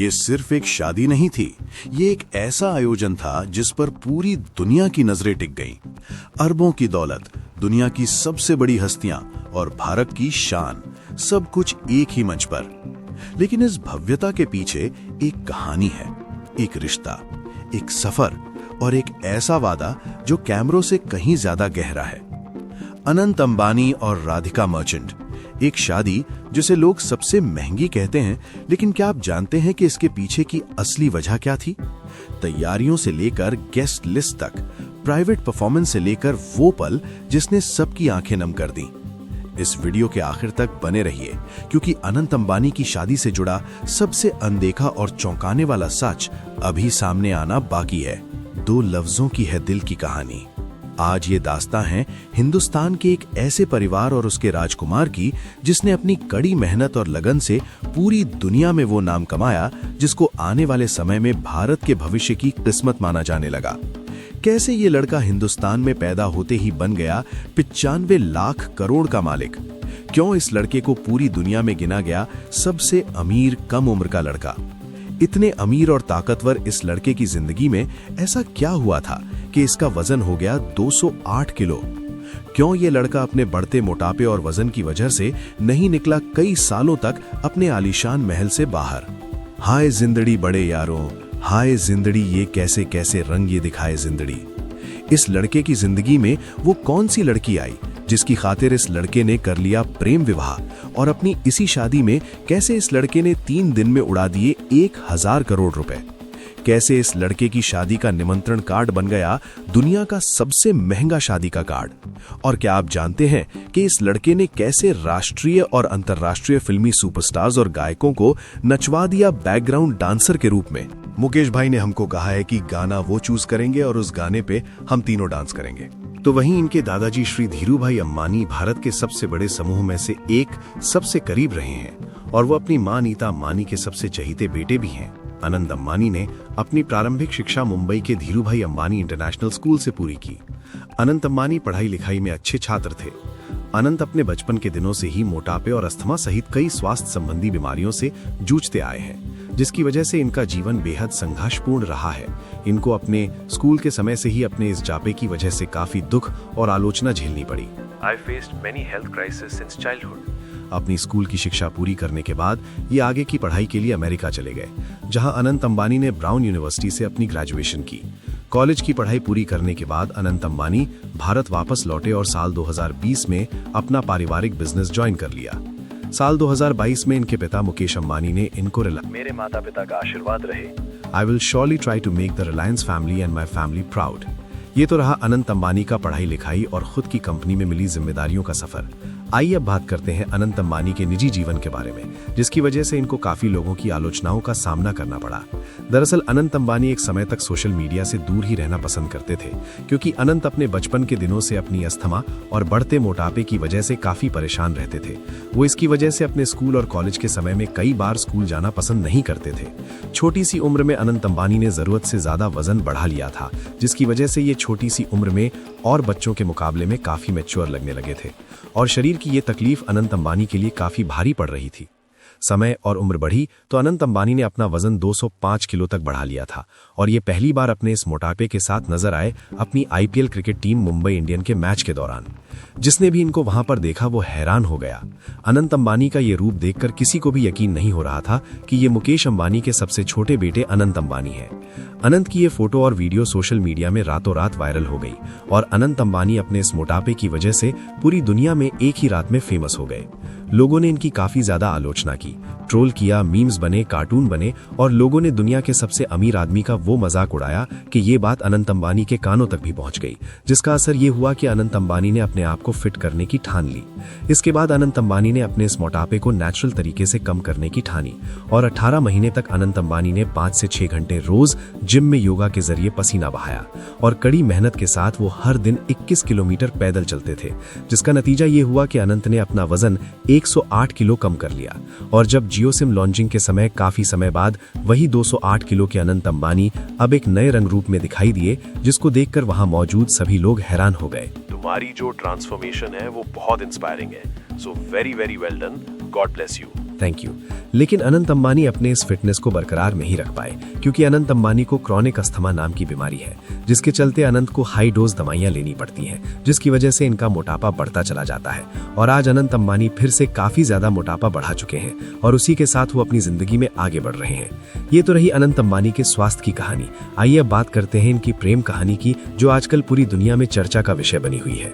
ये सिर्फ एक शादी नहीं थी, ये एक ऐसा आयोजन था जिस पर पूरी दुनिया की नजरें टिक गईं। अरबों की दौलत, दुनिया की सबसे बड़ी हस्तियां और भारत की शान, सब कुछ एक ही मंच पर। लेकिन इस भव्यता के पीछे एक कहानी है, एक रिश्ता, एक सफर और एक ऐसा वादा जो कैमरों से कहीं ज्यादा गहरा है। अनंत अंबानी और राधिका मर्चेंट, एक शादी जिसे लोग सबसे महंगी कहते हैं, लेकिन क्या आप जानते हैं कि इसके पीछे की असली वजह क्या थी? तैयारियों से लेकर गेस्ट लिस्ट तक, प्राइवेट परफॉर्मेंस से लेकर वो पल जिसने सबकी आंखें नम कर दी। इस वीडियो के आखिर तक बने रहिए, क्योंकि अनंत अंबानी की शादी से जुड़ा सबसे अनदेखा और चौंकाने वाला सच अभी सामने आना बाकी है। 2 लफ्जों की है दिल की कहानी। आज ये दास्तां है हिंदुस्तान के एक ऐसे परिवार और उसके राजकुमार की, जिसने अपनी कड़ी मेहनत और लगन से पूरी दुनिया में वो नाम कमाया जिसको आने वाले समय में भारत के भविष्य की किस्मत माना जाने लगा। कैसे ये लड़का हिंदुस्तान में पैदा होते ही बन गया 95 लाख करोड़ का मालिक? क्यों इस लड़के को पूरी दुनिया में गिना गया सबसे अमीर कम उम्र का लड़का? इतने अमीर और ताकतवर इस लड़के की जिंदगी में ऐसा क्या हुआ था कि इसका वजन हो गया 208 किलो? क्यों ये लड़का अपने बढ़ते मोटापे और वजन की वजह से नहीं निकला कई सालों तक अपने आलीशान महल से बाहर? हाय जिंदड़ी बड़े यारों, हाय जिंदड़ी ये कैसे कैसे रंग ये दिखाए जिंदड़ी। इस लड़के की जिंदगी में वो कौन सी लड़की आई जिसकी खातिर इस लड़के ने कर लिया प्रेम विवाह, और अपनी इसी शादी में कैसे इस लड़के ने 3 दिन में उड़ा दिए 1000 करोड़ रुपए? कैसे इस लड़के की शादी का निमंत्रण कार्ड बन गया दुनिया का सबसे महंगा शादी का कार्ड? और क्या आप जानते हैं कि इस लड़के ने कैसे राष्ट्रीय और अंतर्राष्ट्रीय फिल्मी सुपरस्टार्स और गायकों को नचवा दिया बैकग्राउंड डांसर के रूप में? मुकेश भाई ने हमको कहा है कि गाना वो चूज करेंगे और उस गाने पे हम तीनों डांस करेंगे। तो वहीं इनके दादाजी श्री धीरूभाई अंबानी भारत के सबसे बड़े समूह में से एक सबसे करीब रहे हैं, और वो अपनी मां नीता अंबानी के सबसे चहीते बेटे भी हैं। अनंत अंबानी ने अपनी प्रारंभिक शिक्षा मुंबई के धीरूभाई अंबानी इंटरनेशनल स्कूल से पूरी की। अनंत अंबानी पढ़ाई लिखाई में अच्छे छात्र थे। अनंत अपने बचपन के दिनों से ही मोटापे और अस्थमा सहित कई स्वास्थ्य संबंधी बीमारियों से जूझते आए हैं, जिसकी वजह से इनका जीवन बेहद संघर्षपूर्ण रहा है। इनको अपने स्कूल के समय से ही अपने इस जापे की वजह से काफी दुख और आलोचना झेलनी पड़ी। I faced many health crises since childhood. अपनी स्कूल की शिक्षा पूरी करने के बाद ये आगे की पढ़ाई के लिए अमेरिका चले गए, जहां अनंत अंबानी ने ब्राउन यूनिवर्सिटी से अपनी ग्रेजुएशन की। कॉलेज की पढ़ाई पूरी करने के बाद अनंत अंबानी भारत वापस लौटे और साल 2020 में अपना पारिवारिक बिजनेस ज्वाइन कर लिया। साल 2022 में इनके पिता मुकेश अंबानी ने इनको मेरे माता पिता का आशीर्वाद रहे। I will surely try to make the Reliance family and my family proud। ये तो रहा अनंत अंबानी का पढ़ाई लिखाई और खुद की कंपनी में मिली जिम्मेदारियों का सफर। आइए अब बात करते हैं अनंत अंबानी के निजी जीवन के बारे में, जिसकी वजह से इनको काफी लोगों की आलोचनाओं का सामना करना पड़ा। दरअसल अनंत अंबानी एक समय तक सोशल मीडिया से दूर ही रहना पसंद करते थे, क्योंकि अनंत अपने बचपन के दिनों से अपनी अस्थमा और बढ़ते मोटापे की वजह से काफी परेशान रहते थे। वो इसकी वजह से अपने स्कूल और कॉलेज के समय में कई बार स्कूल जाना पसंद नहीं करते थे। छोटी सी उम्र में अनंत अंबानी ने जरूरत से ज्यादा वजन बढ़ा लिया था, जिसकी वजह से ये छोटी सी उम्र में और बच्चों के मुकाबले में काफी मैच्योर लगने लगे थे, और शरीर की ये तकलीफ अनंत अंबानी के लिए काफी भारी पड़ रही थी। समय और उम्र बढ़ी तो अनंत अंबानी ने अपना वजन 205 किलो तक बढ़ा लिया था, और ये पहली बार अपने इस मोटापे के साथ नजर आए अपनी IPL cricket team Mumbai Indian के मैच के दौरान। जिसने भी इनको वहां पर देखा वो हैरान हो गया। अनंत अंबानी का ये रूप देखकर किसी को भी यकीन नहीं हो रहा था कि ये मुकेश अंबानी के सबसे छोटे बेटे अनंत अंबानी हैं। अनंत की ये फोटो और वीडियो सोशल मीडिया में रातों रात वायरल हो गई, और अनंत अंबानी अपने इस मोटापे की वजह से पूरी दुनिया में एक ही रात में फेमस हो गए। लोगों ने इनकी काफी ज्यादा आलोचना की, ट्रोल किया, मीम्स बने, कार्टून बने, और लोगों ने दुनिया के सबसे अमीर आदमी का वो मजाक उड़ाया कि ये बात अनंत अंबानी के कानों तक भी पहुंच गई, जिसका असर ये हुआ कि अनंत अंबानी ने अपने आप को फिट करने की ठान ली। इसके बाद अनंत अंबानी ने अपने इस मोटापे को नेचुरल तरीके से कम करने की ठानी, और 18 महीने तक अनंत अंबानी ने 5 से 6 घंटे रोज जिम में योगा के जरिए पसीना बहाया, और कड़ी मेहनत के साथ वो हर दिन 21 किलोमीटर पैदल चलते थे, जिसका नतीजा ये हुआ कि अनंत ने अपना वजन 108 किलो कम कर लिया। और जब जियो सिम लॉन्चिंग के समय काफी समय बाद वही 208 किलो के अनंत अंबानी अब एक नए रंग रूप में दिखाई दिए, जिसको देखकर वहां मौजूद सभी लोग हैरान हो गए। तुम्हारी जो ट्रांसफॉर्मेशन है वो बहुत इंस्पायरिंग है। So very very well done. God bless you. Thank you. लेकिन अनंत अंबानी अपने इस फिटनेस को बरकरार नहीं रख पाए, क्योंकि अनंत अंबानी को क्रॉनिक अस्थमा नाम की बीमारी है, जिसके चलते अनंत को हाई डोज दवाइयां लेनी पड़ती हैं, जिसकी वजह से इनका मोटापा बढ़ता चला जाता है। और आज अनंत अंबानी फिर से काफी ज्यादा मोटापा बढ़ा चुके हैं और उसी के साथ वो अपनी जिंदगी में आगे बढ़ रहे हैं। ये तो रही अनंत अंबानी के स्वास्थ्य की कहानी। आइए अब बात करते हैं इनकी प्रेम कहानी की, जो आजकल पूरी दुनिया में चर्चा का विषय बनी हुई है।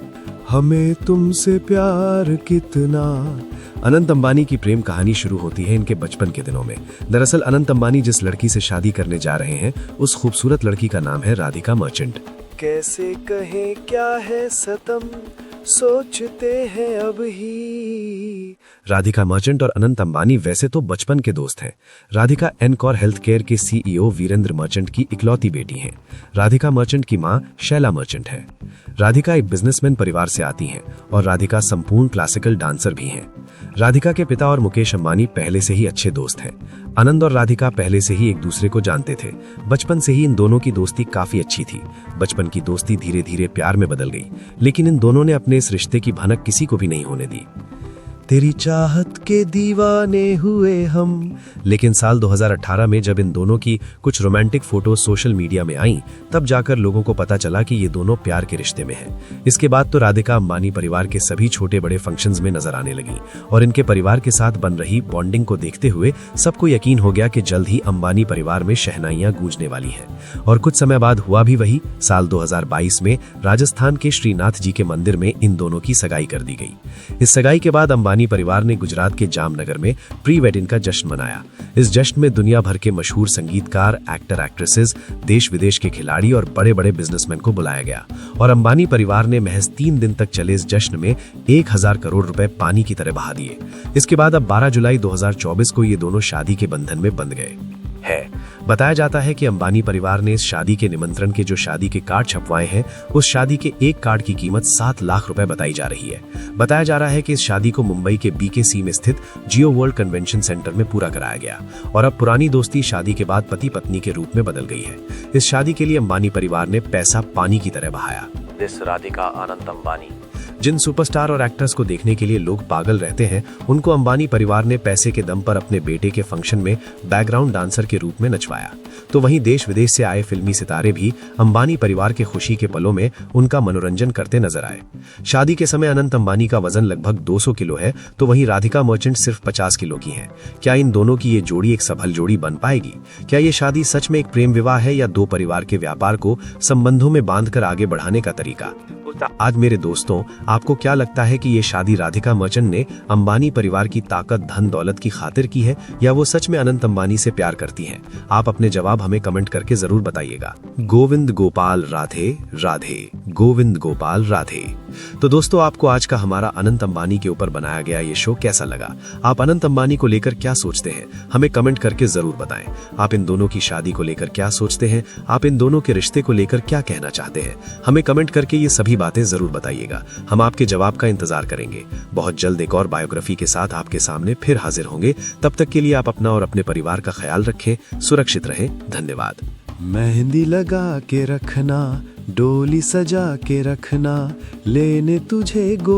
हमें तुमसे प्यार कितना। अनंत अंबानी की प्रेम कहानी शुरू होती है इनके बचपन के दिनों में। दरअसल अनंत अंबानी जिस लड़की से शादी करने जा रहे हैं, उस खूबसूरत लड़की का नाम है राधिका मर्चेंट। कैसे कहें क्या है सतम, सोचते हैं अब ही। राधिका मर्चेंट और अनंत अंबानी वैसे तो बचपन के दोस्त हैं। राधिका एनकॉर हेल्थ केयर के सीईओ वीरेंद्र मर्चेंट की इकलौती बेटी हैं। राधिका मर्चेंट की मां शैला मर्चेंट है। राधिका एक बिजनेसमैन परिवार से आती हैं और राधिका संपूर्ण क्लासिकल डांसर भी हैं। राधिका के पिता और मुकेश अंबानी पहले से ही अच्छे दोस्त हैं। आनंद और राधिका पहले से ही एक दूसरे को जानते थे। बचपन से ही इन दोनों की दोस्ती काफी अच्छी थी। बचपन की दोस्ती धीरे धीरे प्यार में बदल गई, लेकिन इन दोनों ने अपने इस रिश्ते की भनक किसी को भी नहीं होने दी। तेरी चाहत के दीवाने हुए हम। लेकिन साल 2018 में जब इन दोनों की कुछ रोमांटिक फोटो सोशल मीडिया में आईं, तब जाकर लोगों को पता चला कि ये दोनों प्यार के रिश्ते में हैं। इसके बाद तो राधिका अंबानी परिवार के सभी छोटे बड़े फंक्शंस में नजर आने लगी और इनके परिवार के साथ बन रही बॉन्डिंग को देखते हुए सबको यकीन हो गया कि जल्द ही अंबानी परिवार में शहनाइयां गूंजने वाली हैं। और कुछ समय बाद हुआ भी वही। साल 2022 में राजस्थान के श्रीनाथ जी के मंदिर में इन दोनों की सगाई कर दी गई। इस सगाई के बाद अंबानी परिवार ने गुजरात के जामनगर में प्री वेडिंग का जश्न मनाया। इस जश्न में दुनिया भर के मशहूर संगीतकार, एक्टर, एक्ट्रेसेस, देश विदेश के खिलाड़ी और बड़े बड़े बिजनेसमैन को बुलाया गया। और अंबानी परिवार ने महज 3 दिन तक चले इस जश्न में 1000 करोड़ रुपए पानी की तरह बहा दिए। इसके बाद अब 12 जुलाई 2024 को ये दोनों शादी के बंधन में बंध गए है। बताया जाता है कि अंबानी परिवार ने इस शादी के निमंत्रण के जो शादी के कार्ड छपवाए हैं, उस शादी के एक कार्ड की कीमत 7 लाख रुपए बताई जा रही है। बताया जा रहा है कि इस शादी को मुंबई के BKC में स्थित जियो वर्ल्ड कन्वेंशन सेंटर में पूरा कराया गया और अब पुरानी दोस्ती शादी के बाद पति पत्नी के रूप में बदल गई है। इस शादी के लिए अंबानी परिवार ने पैसा पानी की तरह बहाया। This Radhika Anant Ambani. जिन सुपरस्टार और एक्टर्स को देखने के लिए लोग पागल रहते हैं, उनको अंबानी परिवार ने पैसे के दम पर अपने बेटे के फंक्शन में बैकग्राउंड डांसर के रूप में नचवाया। तो वहीं देश विदेश से आए फिल्मी सितारे भी अंबानी परिवार के खुशी के पलों में उनका मनोरंजन करते नजर आए। शादी के समय अनंत अंबानी का वजन लगभग 200 किलो है, तो वहीं राधिका मर्चेंट सिर्फ 50 किलो की हैं। क्या इन दोनों की ये जोड़ी एक सफल जोड़ी बन पाएगी? क्या ये शादी सच में एक प्रेम विवाह है या दो परिवार के व्यापार को संबंधों में बांधकर आगे बढ़ाने का तरीका? आज मेरे दोस्तों, आपको क्या लगता है कि ये शादी राधिका मर्चेंट ने अंबानी परिवार की ताकत, धन दौलत की खातिर की है या वो सच में अनंत अंबानी से प्यार करती हैं? आप अपने जवाब हमें कमेंट करके जरूर बताइएगा। गोविंद गोपाल राधे राधे, गोविंद गोपाल राधे। तो दोस्तों, आपको आज का हमारा अनंत अंबानी के ऊपर बनाया गया ये शो कैसा लगा? आप अनंत अंबानी को लेकर क्या सोचते हैं? हमें कमेंट करके जरूर बताएं। आप इन दोनों की शादी को लेकर क्या सोचते हैं? आप इन दोनों के रिश्ते को लेकर क्या कहना चाहते हैं? हमें कमेंट करके ये सभी बातें जरूर बताइएगा। हम आपके जवाब का इंतजार करेंगे। बहुत जल्द एक और बायोग्राफी के साथ आपके सामने फिर हाजिर होंगे। तब तक के लिए आप अपना और अपने परिवार का ख्याल रखें, सुरक्षित रहें। धन्यवाद। मेहंदी लगा के रखना, डोली सजा के रखना, लेने तुझे गो